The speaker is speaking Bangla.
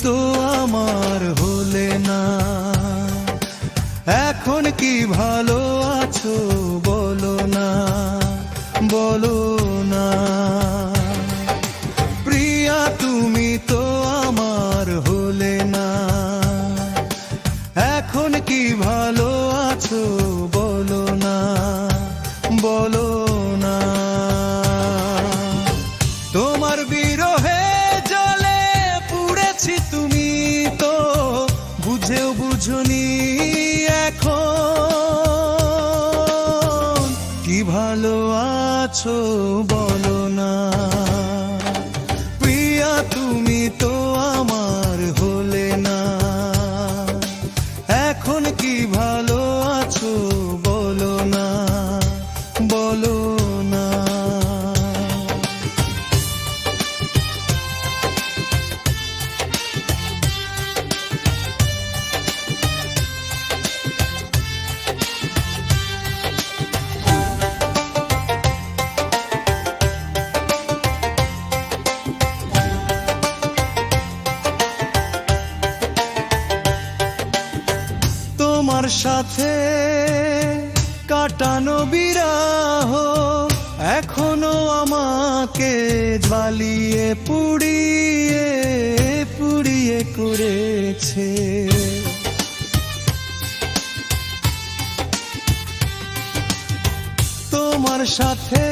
তো আমার হলে না, এখন কি ভালো আছো বলো না, বলো না। প্রিয়া তুমি তো আমার হলে না, এখন কি ভালো আছো বলো না, বলো না। তোমার বিরহে জলে পুড়েছি, তুমি তো বুঝেও বুঝনি, এখন কি ভালো আছো বলো না। প্রিয়া তুমি তো আমার হলে না, এখন কি ভালো আছো বলো না, বলো না। তোমার সাথে কাটানো বিরহ এখনো আমাকে জ্বালিয়ে পুড়িয়ে পুড়িয়ে করেছে। তোমার সাথে